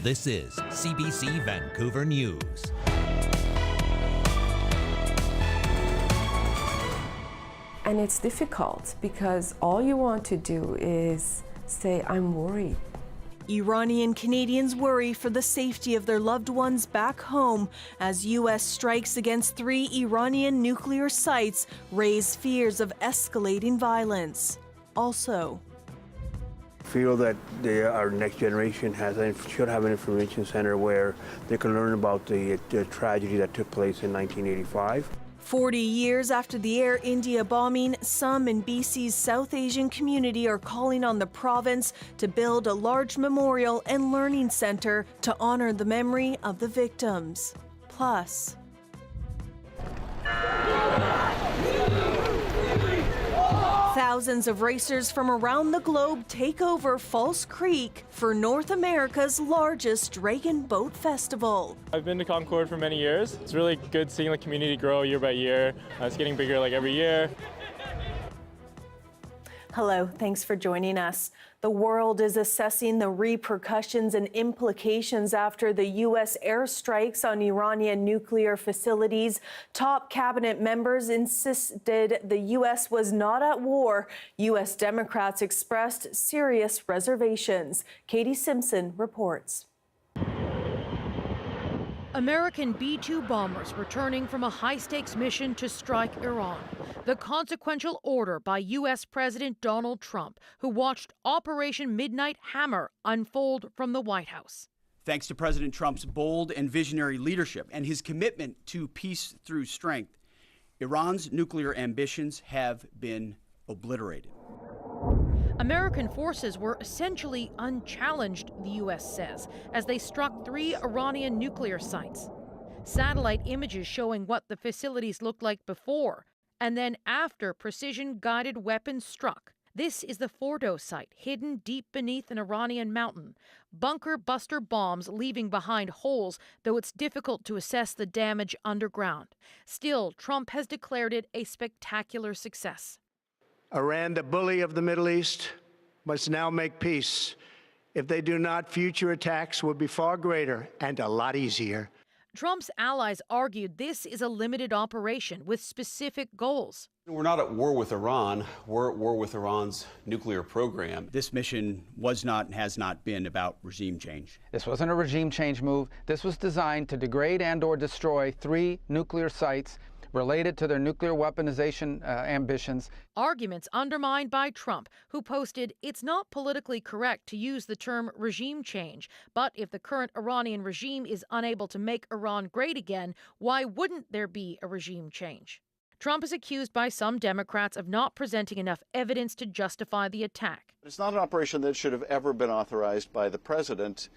This is CBC Vancouver News. And it's difficult because all you want to do is say, I'm worried. Iranian-Canadians worry for the safety of their loved ones back home as U.S. strikes against 3 Iranian nuclear sites raise fears of escalating violence. Also, feel that our next generation should have an information center where they can learn about the tragedy that took place in 1985. 40 years after the Air India bombing, some in BC's South Asian community are calling on the province to build a large memorial and learning center to honor the memory of the victims. Plus, thousands of racers from around the globe take over False Creek for North America's largest dragon boat festival. I've been to Concord for many years. It's really good seeing the community grow year by year. It's getting bigger like every year. Hello, thanks for joining us. The world is assessing the repercussions and implications after the U.S. airstrikes on Iranian nuclear facilities. Top cabinet members insisted the U.S. was not at war. U.S. Democrats expressed serious reservations. Katie Simpson reports. American B-2 bombers returning from a high-stakes mission to strike Iran. The consequential order by U.S. President Donald Trump, who watched Operation Midnight Hammer unfold from the White House. Thanks to President Trump's bold and visionary leadership and his commitment to peace through strength, Iran's nuclear ambitions have been obliterated. American forces were essentially unchallenged, the U.S. says, as they struck 3 Iranian nuclear sites. Satellite images showing what the facilities looked like before and then after precision-guided weapons struck. This is the Fordo site, hidden deep beneath an Iranian mountain. Bunker buster bombs leaving behind holes, though it's difficult to assess the damage underground. Still, Trump has declared it a spectacular success. Iran, the bully of the Middle East, must now make peace. If they do not, future attacks will be far greater and a lot easier. Trump's allies argued this is a limited operation with specific goals. We're not at war with Iran. We're at war with Iran's nuclear program. This mission was not and has not been about regime change. This wasn't a regime change move. This was designed to degrade and/or destroy 3 nuclear sites related to their nuclear weaponization ambitions. Arguments undermined by Trump, who posted, "It's not politically correct to use the term regime change, but if the current Iranian regime is unable to make Iran great again, why wouldn't there be a regime change?" Trump is accused by some Democrats of not presenting enough evidence to justify the attack. It's not an operation that should have ever been authorized by the president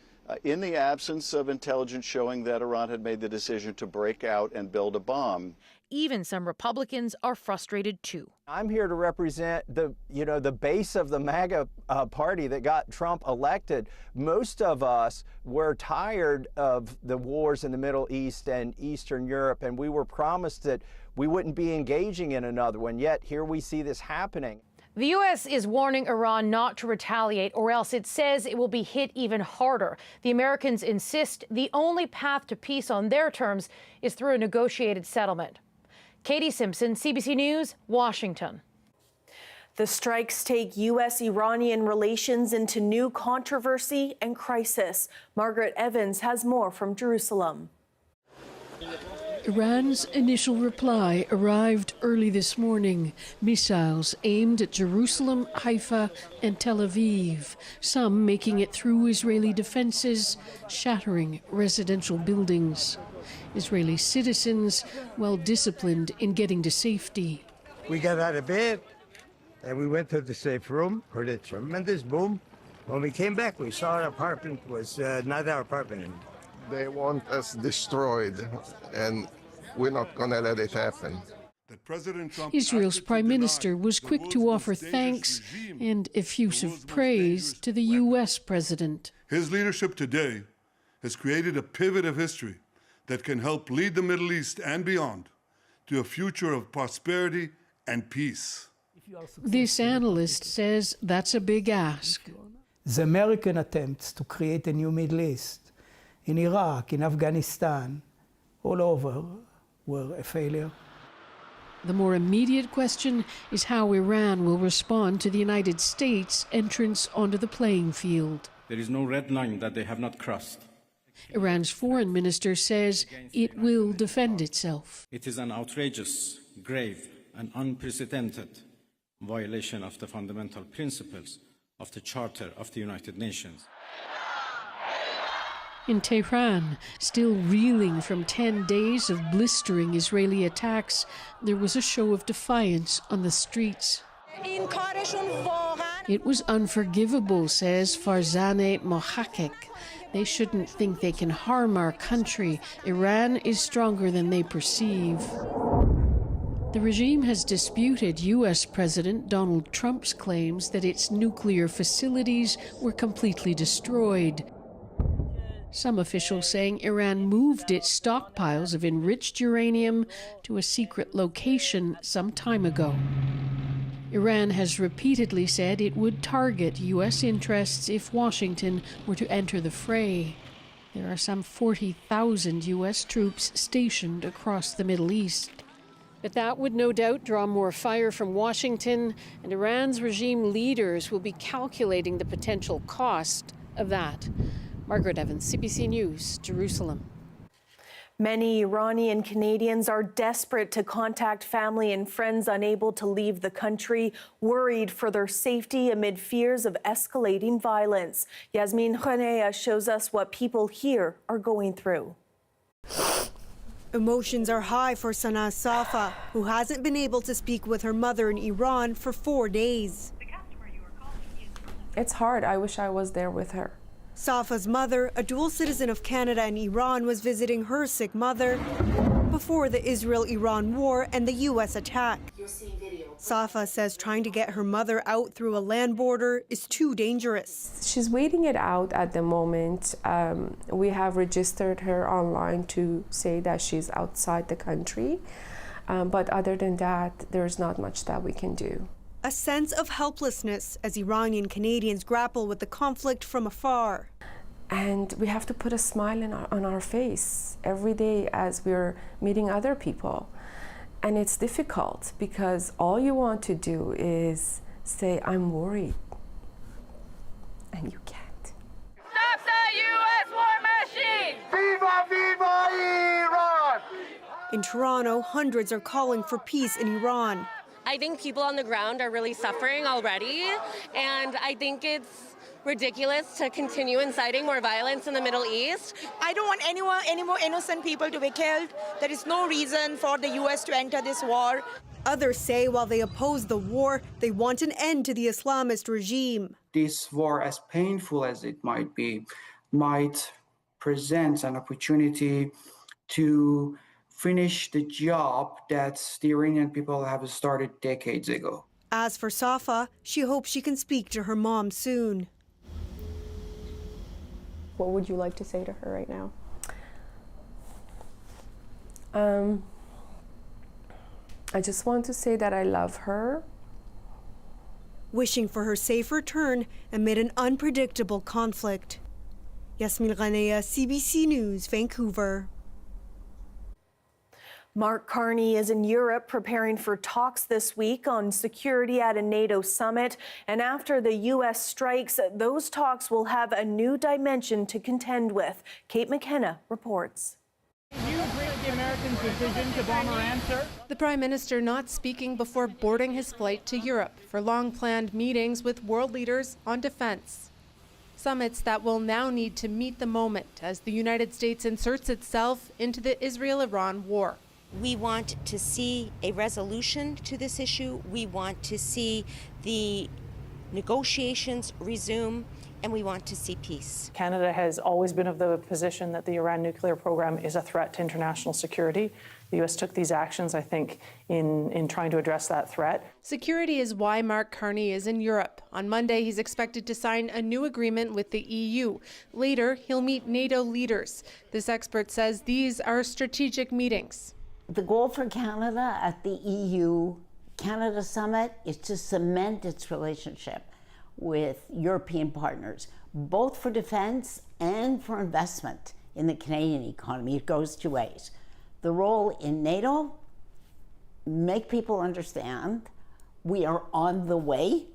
in the absence of intelligence showing that Iran had made the decision to break out and build a bomb. Even some Republicans are frustrated too. I'm here to represent the base of the MAGA party that got Trump elected. Most of us were tired of the wars in the Middle East and Eastern Europe, and we were promised that we wouldn't be engaging in another one. Yet here we see this happening. The U.S. is warning Iran not to retaliate, or else it says it will be hit even harder. The Americans insist the only path to peace on their terms is through a negotiated settlement. Katie Simpson, CBC News, Washington. The strikes take U.S.-Iranian relations into new controversy and crisis. Margaret Evans has more from Jerusalem. Iran's initial reply arrived early this morning. Missiles aimed at Jerusalem, Haifa, and Tel Aviv, some making it through Israeli defenses, shattering residential buildings. Israeli citizens, well disciplined in getting to safety. We got out of bed and we went to the safe room, heard a tremendous boom. When we came back, we saw our apartment was not our apartment anymore. They want us destroyed, and we're not going to let it happen. Israel's prime minister was quick to offer thanks and effusive praise to the U.S. president. His leadership today has created a pivot of history that can help lead the Middle East and beyond to a future of prosperity and peace. This analyst says that's a big ask. The American attempts to create a new Middle East in Iraq, in Afghanistan, all over, were a failure. The more immediate question is how Iran will respond to the United States' entrance onto the playing field. There is no red line that they have not crossed. Iran's foreign minister says it will defend itself. It is an outrageous, grave, and unprecedented violation of the fundamental principles of the Charter of the United Nations. In Tehran, still reeling from 10 days of blistering Israeli attacks, there was a show of defiance on the streets. It was unforgivable, says Farzaneh Mohakkek. They shouldn't think they can harm our country. Iran is stronger than they perceive. The regime has disputed U.S. President Donald Trump's claims that its nuclear facilities were completely destroyed. Some officials saying Iran moved its stockpiles of enriched uranium to a secret location some time ago. Iran has repeatedly said it would target U.S. interests if Washington were to enter the fray. There are some 40,000 U.S. troops stationed across the Middle East. But that would no doubt draw more fire from Washington, and Iran's regime leaders will be calculating the potential cost of that. Margaret Evans, CBC News, Jerusalem. Many Iranian-Canadians are desperate to contact family and friends unable to leave the country, worried for their safety amid fears of escalating violence. Yasmin Khanea shows us what people here are going through. Emotions are high for Sana Safa, who hasn't been able to speak with her mother in Iran for 4 days. It's hard. I wish I was there with her. Safa's mother, a dual citizen of Canada and Iran, was visiting her sick mother before the Israel-Iran war and the U.S. attack. Safa says trying to get her mother out through a land border is too dangerous. She's waiting it out at the moment. We have registered her online to say that she's outside the country. But other than that, there's not much that we can do. A sense of helplessness as Iranian-Canadians grapple with the conflict from afar. And we have to put a smile on our face every day as we're meeting other people. And it's difficult because all you want to do is say, I'm worried. And you can't. Stop the U.S. war machine! Viva, viva Iran! In Toronto, hundreds are calling for peace in Iran. I think people on the ground are really suffering already, and I think it's ridiculous to continue inciting more violence in the Middle East. I don't want any more innocent people to be killed. There is no reason for the U.S. to enter this war. Others say while they oppose the war, they want an end to the Islamist regime. This war, as painful as it might be, might present an opportunity to finish the job that the Iranian people have started decades ago. As for Safa, she hopes she can speak to her mom soon. What would you like to say to her right now? I just want to say that I love her. Wishing for her safe return amid an unpredictable conflict. Yasmin Khanea, CBC News, Vancouver. Mark Carney is in Europe preparing for talks this week on security at a NATO summit. And after the U.S. strikes, those talks will have a new dimension to contend with. Kate McKenna reports. Do you agree with the Americans' decision to bomb Iran, sir? The Prime Minister not speaking before boarding his flight to Europe for long-planned meetings with world leaders on defense. Summits that will now need to meet the moment as the United States inserts itself into the Israel-Iran war. We want to see a resolution to this issue. We want to see the negotiations resume, and we want to see peace. Canada has always been of the position that the Iran nuclear program is a threat to international security. The U.S. took these actions, I think, in trying to address that threat. Security is why Mark Carney is in Europe. On Monday, he's expected to sign a new agreement with the EU. Later, he'll meet NATO leaders. This expert says these are strategic meetings. The goal for Canada at the EU-Canada summit is to cement its relationship with European partners, both for defense and for investment in the Canadian economy. It goes two ways. The role in NATO, make people understand we are on the way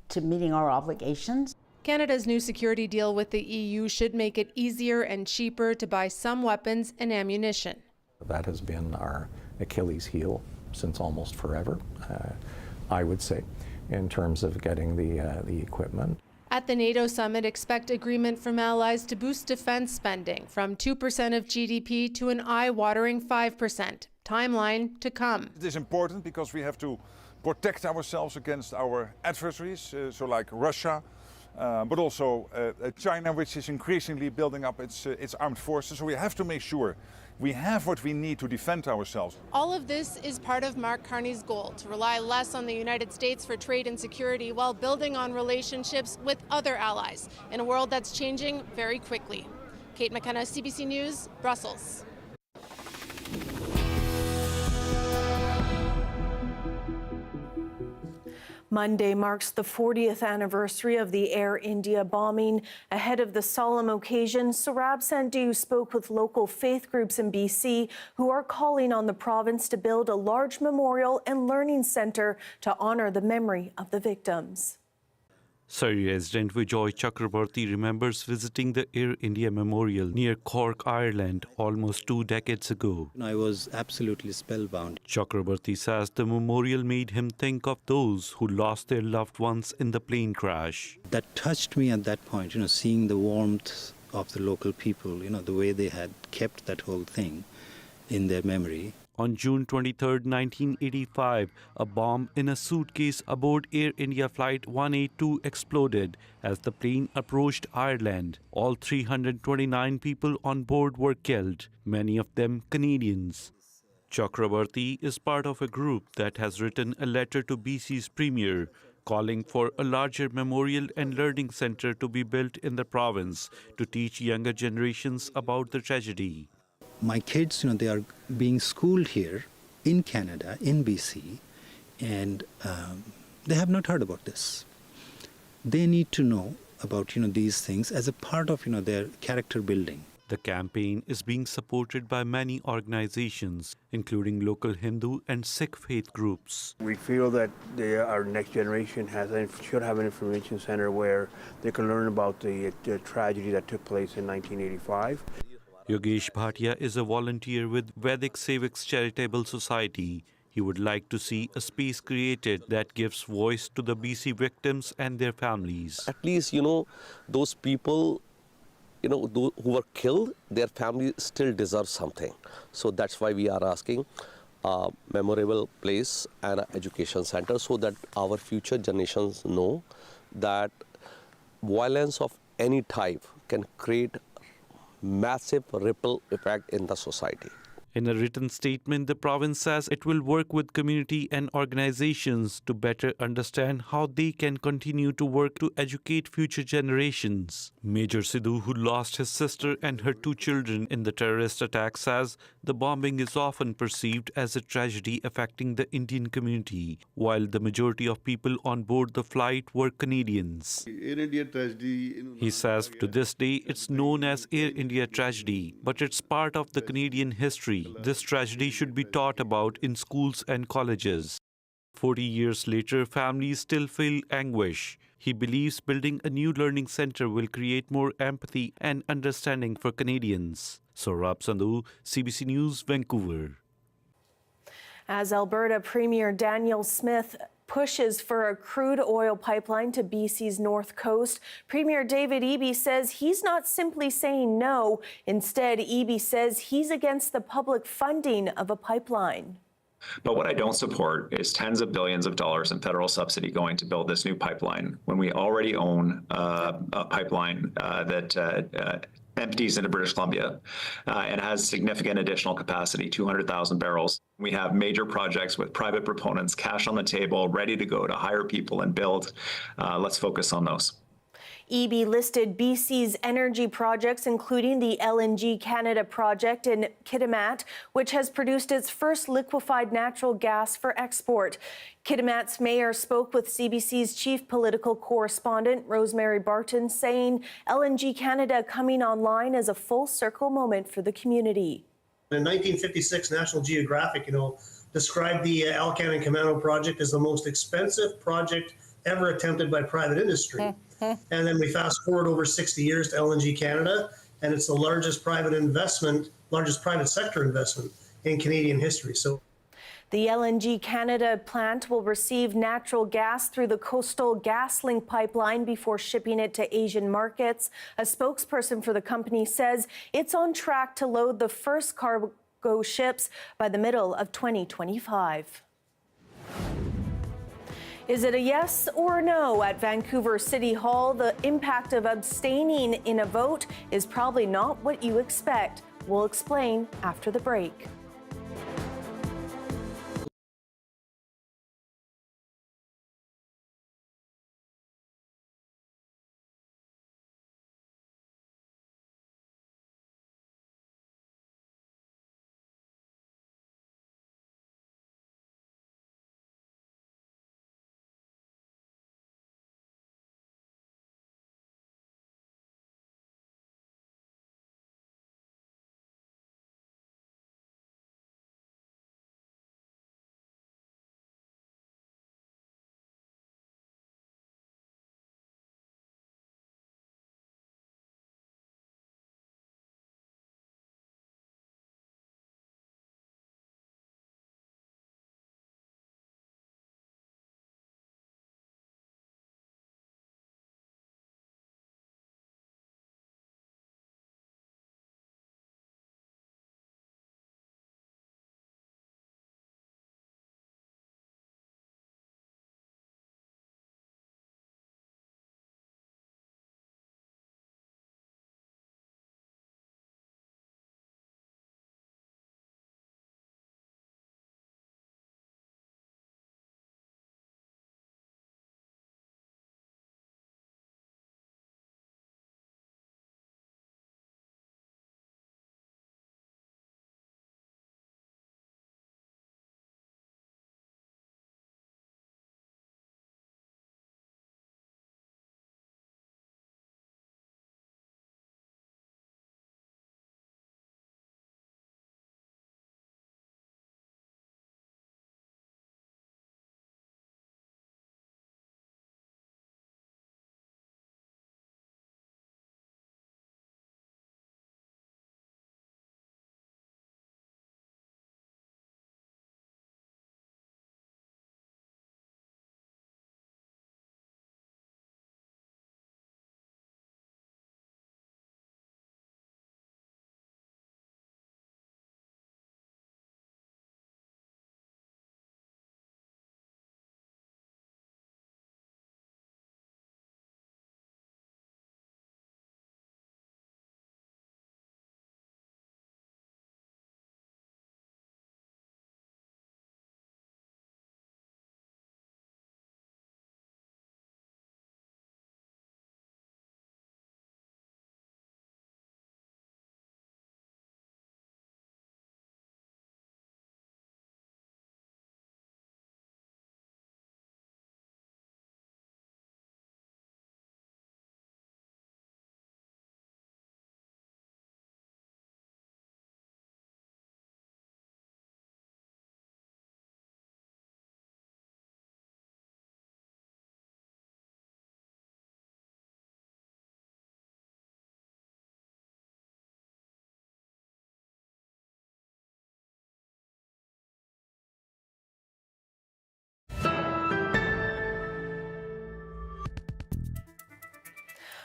to meeting our obligations. Canada's new security deal with the EU should make it easier and cheaper to buy some weapons and ammunition. That has been our Achilles heel since almost forever, I would say, in terms of getting the equipment. At the NATO summit, expect agreement from allies to boost defense spending from 2% of GDP to an eye-watering 5%. Timeline to come. It is important because we have to protect ourselves against our adversaries, so like Russia, but also China, which is increasingly building up its armed forces. So we have to make sure we have what we need to defend ourselves. All of this is part of Mark Carney's goal, to rely less on the United States for trade and security while building on relationships with other allies in a world that's changing very quickly. Kate McKenna, CBC News, Brussels. Monday marks the 40th anniversary of the Air India bombing. Ahead of the solemn occasion, Saurabh Sandhu spoke with local faith groups in BC who are calling on the province to build a large memorial and learning centre to honour the memory of the victims. Surrey resident Vijay Chakraborty remembers visiting the Air India Memorial near Cork, Ireland, almost 2 decades ago. I was absolutely spellbound. Chakraborty says the memorial made him think of those who lost their loved ones in the plane crash. That touched me at that point, seeing the warmth of the local people, the way they had kept that whole thing in their memory. On June 23, 1985, a bomb in a suitcase aboard Air India Flight 182 exploded as the plane approached Ireland. All 329 people on board were killed, many of them Canadians. Chakraborty is part of a group that has written a letter to BC's Premier, calling for a larger memorial and learning centre to be built in the province to teach younger generations about the tragedy. My kids, they are being schooled here in Canada, in BC, and they have not heard about this. They need to know about, these things as a part of, their character building. The campaign is being supported by many organizations, including local Hindu and Sikh faith groups. We feel that our next generation should have an information center where they can learn about the tragedy that took place in 1985. Yogesh Bhatia is a volunteer with Vedic Civics Charitable Society. He would like to see a space created that gives voice to the BC victims and their families. At least, those people, who were killed, their family still deserve something. So that's why we are asking a memorable place and an education center so that our future generations know that violence of any type can create massive ripple effect in the society. In a written statement, the province says it will work with community and organizations to better understand how they can continue to work to educate future generations. Major Sidhu, who lost his sister and her 2 children in the terrorist attack, says the bombing is often perceived as a tragedy affecting the Indian community, while the majority of people on board the flight were Canadians. Air India tragedy. He says to this day it's known as Air India tragedy, but it's part of the Canadian history. This tragedy should be taught about in schools and colleges. 40 years later, families still feel anguish. He believes building a new learning centre will create more empathy and understanding for Canadians. Saurabh Sandhu, CBC News, Vancouver. As Alberta Premier Daniel Smith pushes for a crude oil pipeline to BC's north coast, Premier David Eby says he's not simply saying no. Instead, Eby says he's against the public funding of a pipeline. But what I don't support is tens of billions of dollars in federal subsidy going to build this new pipeline when we already own a pipeline that empties into British Columbia and has significant additional capacity, 200,000 barrels. We have major projects with private proponents, cash on the table, ready to go to hire people and build. Let's focus on those. EB listed BC's energy projects, including the LNG Canada project in Kitimat, which has produced its first liquefied natural gas for export. Kitimat's mayor spoke with CBC's chief political correspondent, Rosemary Barton, saying LNG Canada coming online is a full circle moment for the community. In 1956, National Geographic, described the Alcan and Camano project as the most expensive project ever attempted by private industry. And then we fast forward over 60 years to LNG Canada, and it's the largest private sector investment in Canadian history. So the LNG Canada plant will receive natural gas through the Coastal GasLink pipeline before shipping it to Asian markets. A spokesperson for the company says it's on track to load the first cargo ships by the middle of 2025. Is it a yes or a no at Vancouver City Hall? The impact of abstaining in a vote is probably not what you expect. We'll explain after the break.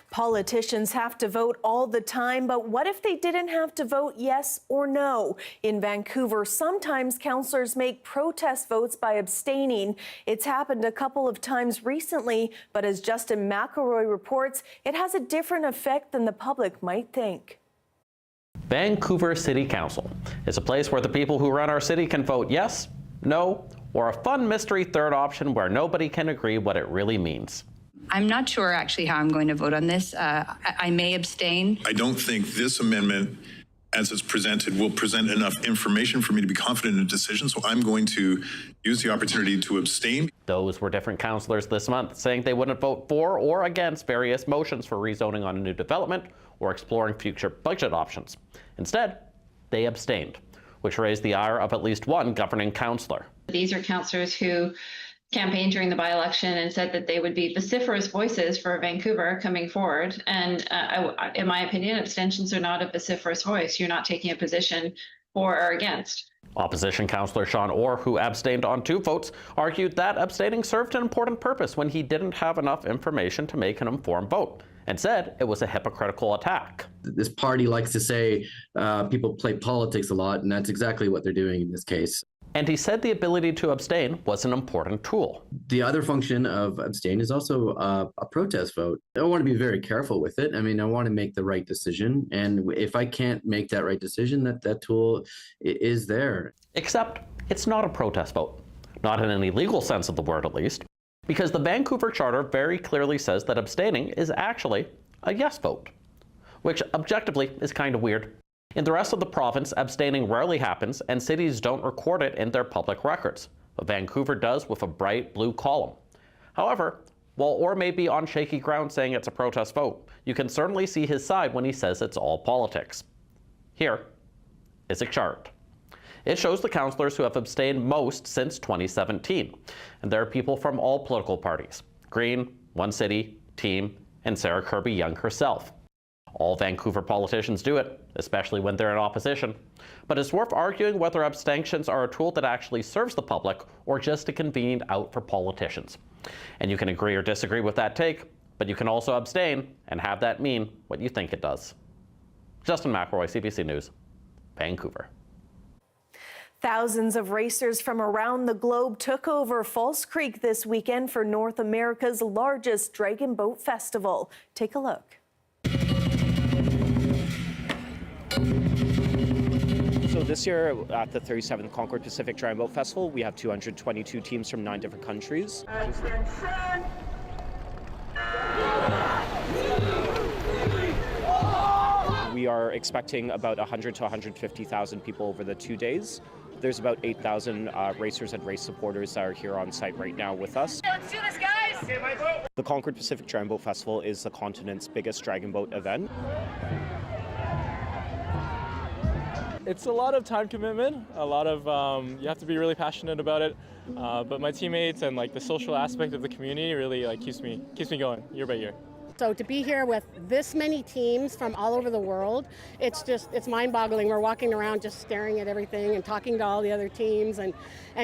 Politicians have to vote all the time, but what if they didn't have to vote yes or no? In Vancouver, sometimes councillors make protest votes by abstaining. It's happened a couple of times recently, but as Justin McElroy reports, it has a different effect than the public might think. Vancouver City Council is a place where the people who run our city can vote yes, no, or a fun mystery third option where nobody can agree what it really means. I'm not sure actually how I'm going to vote on this. I may abstain. I don't think this amendment, as it's presented, will present enough information for me to be confident in a decision, so I'm going to use the opportunity to abstain. Those were different councillors this month saying they wouldn't vote for or against various motions for rezoning on a new development or exploring future budget options. Instead, they abstained, which raised the ire of at least one governing councillor. These are councillors who campaigned during the by-election and said that they would be vociferous voices for Vancouver coming forward. And in my opinion, abstentions are not a vociferous voice. You're not taking a position for or against. Opposition councillor Sean Orr, who abstained on 2 votes, argued that abstaining served an important purpose when he didn't have enough information to make an informed vote, and said it was a hypocritical attack. This party likes to say people play politics a lot, and that's exactly what they're doing in this case. And he said the ability to abstain was an important tool. The other function of abstain is also a protest vote. I want to be very careful with it. I mean, I want to make the right decision. And if I can't make that right decision, that tool is there. Except it's not a protest vote. Not in any legal sense of the word, at least. Because the Vancouver Charter very clearly says that abstaining is actually a yes vote. Which objectively is kind of weird. In the rest of the province, abstaining rarely happens, and cities don't record it in their public records, but Vancouver does with a bright blue column. However, while Orr may be on shaky ground saying it's a protest vote, you can certainly see his side when he says it's all politics. Here is a chart. It shows the councillors who have abstained most since 2017, and there are people from all political parties: Green, One City, Team, and Sarah Kirby-Young herself. All Vancouver politicians do it, especially when they're in opposition. But it's worth arguing whether abstentions are a tool that actually serves the public or just a convenient out for politicians. And you can agree or disagree with that take, but you can also abstain and have that mean what you think it does. Justin McElroy, CBC News, Vancouver. Thousands of racers from around the globe took over False Creek this weekend for North America's largest Dragon Boat Festival. Take a look. So this year at the 37th Concord Pacific Dragon Boat Festival, we have 222 teams from 9 different countries. We are expecting about 100 to 150,000 people over the 2 days. There's about 8,000 racers and race supporters that are here on site right now with us. Let's do this, guys! The Concord Pacific Dragon Boat Festival is the continent's biggest dragon boat event. It's a lot of time commitment, a lot of, you have to be really passionate about it, but my teammates and like the social aspect of the community really like keeps me going year by year. So to be here with this many teams from all over the world, it's mind-boggling. We're walking around just staring at everything and talking to all the other teams and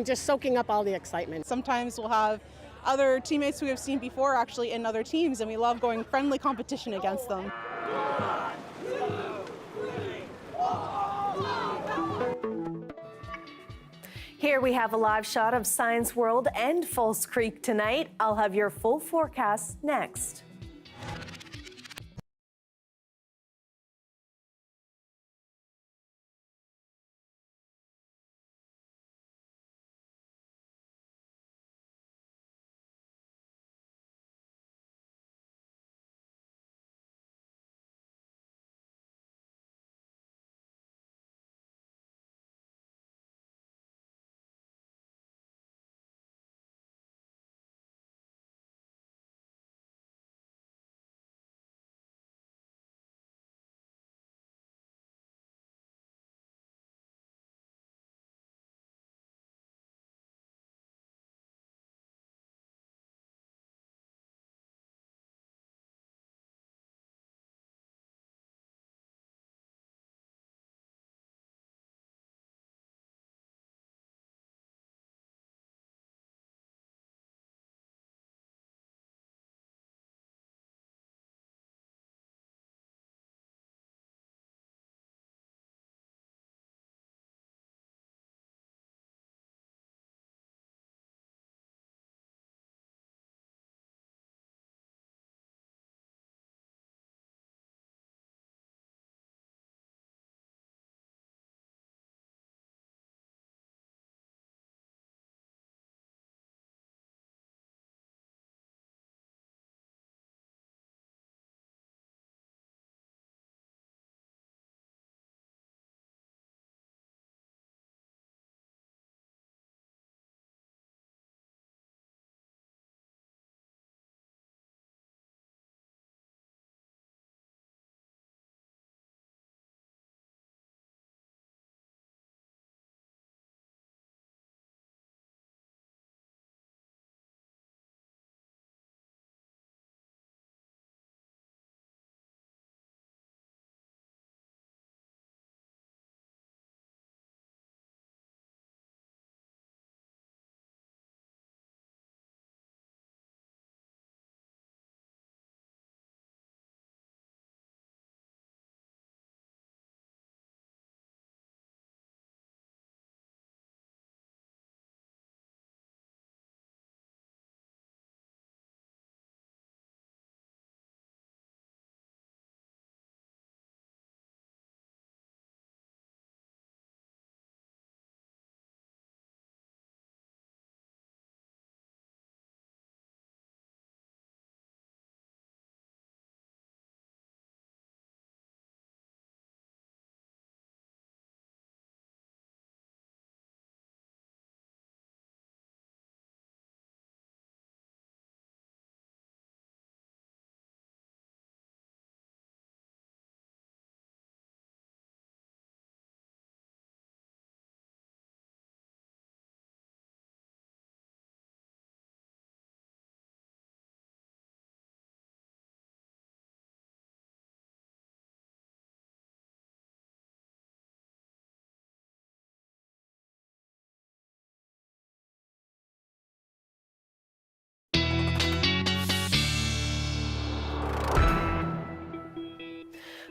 just soaking up all the excitement. Sometimes we'll have other teammates we have seen before actually in other teams, and we love going friendly competition against them. Here we have a live shot of Science World and False Creek tonight. I'll have your full forecast next.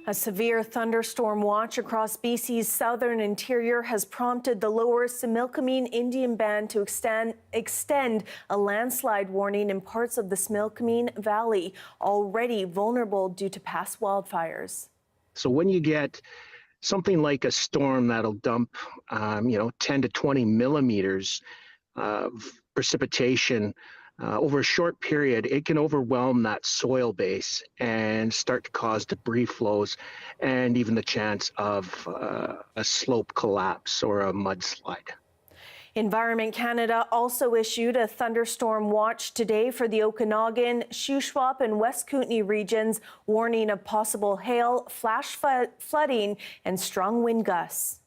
A severe thunderstorm watch across BC's southern interior has prompted the Lower Similkameen Indian Band to extend a landslide warning in parts of the Similkameen Valley, already vulnerable due to past wildfires. So when you get something like a storm that'll dump, 10 to 20 millimeters of precipitation over a short period, it can overwhelm that soil base and start to cause debris flows and even the chance of a slope collapse or a mudslide. Environment Canada also issued a thunderstorm watch today for the Okanagan, Shuswap and West Kootenay regions, warning of possible hail, flash flooding and strong wind gusts.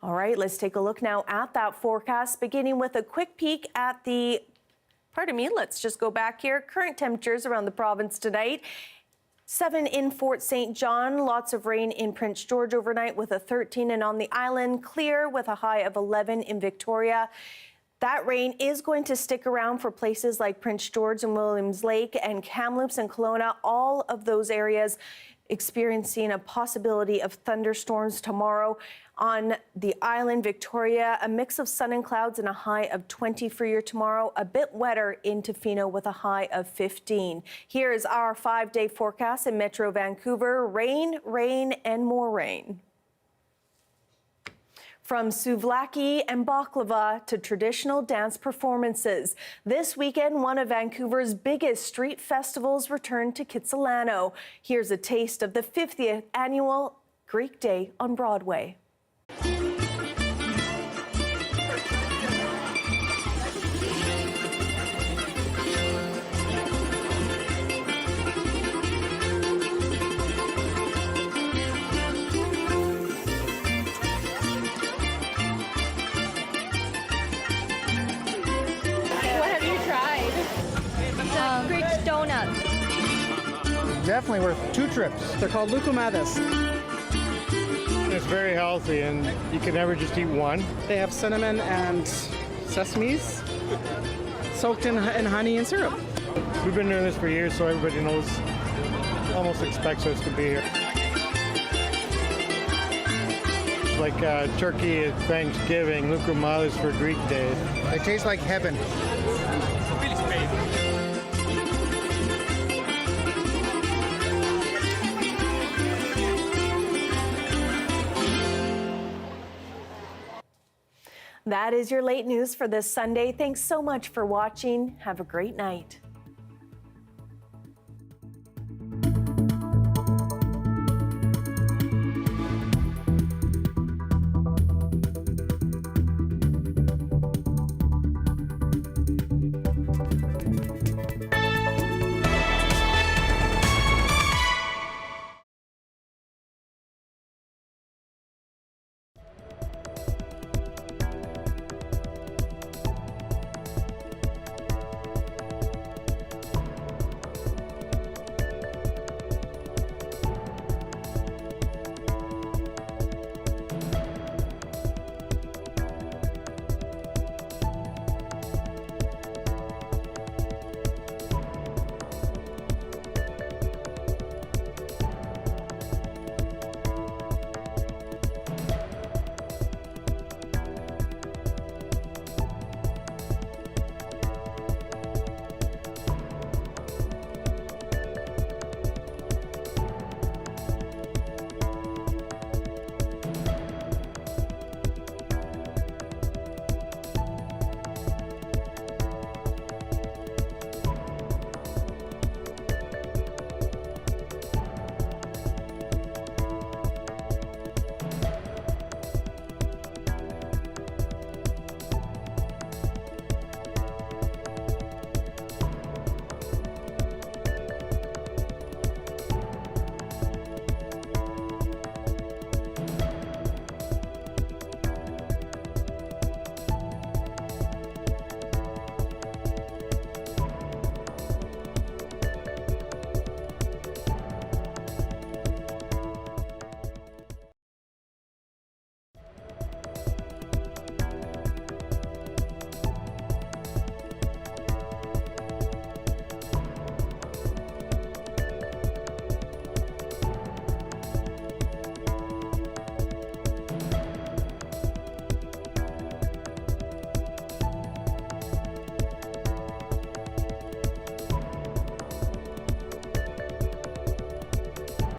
All right, let's take a look now at that forecast, beginning with a quick peek at the let's just go back here. Current temperatures around the province tonight. 7 in Fort St. John, lots of rain in Prince George overnight with a 13, and on the island, clear with a high of 11 in Victoria. That rain is going to stick around for places like Prince George and Williams Lake and Kamloops and Kelowna, all of those areas experiencing a possibility of thunderstorms tomorrow. On the island, Victoria, a mix of sun and clouds and a high of 20 for your tomorrow. A bit wetter in Tofino with a high of 15. Here is our 5-day forecast in Metro Vancouver. Rain, rain, and more rain. From souvlaki and baklava to traditional dance performances, this weekend one of Vancouver's biggest street festivals returned to Kitsilano. Here's a taste of the 50th annual Greek Day on Broadway. Greek donut. Definitely worth 2 trips. They're called lukumadas. It's very healthy, and you can never just eat one. They have cinnamon and sesames soaked in honey and syrup. We've been doing this for years, so everybody knows, almost expects us to be here. It's like turkey at Thanksgiving, lukumadas for Greek Day. They taste like heaven. That is your late news for this Sunday. Thanks so much for watching. Have a great night.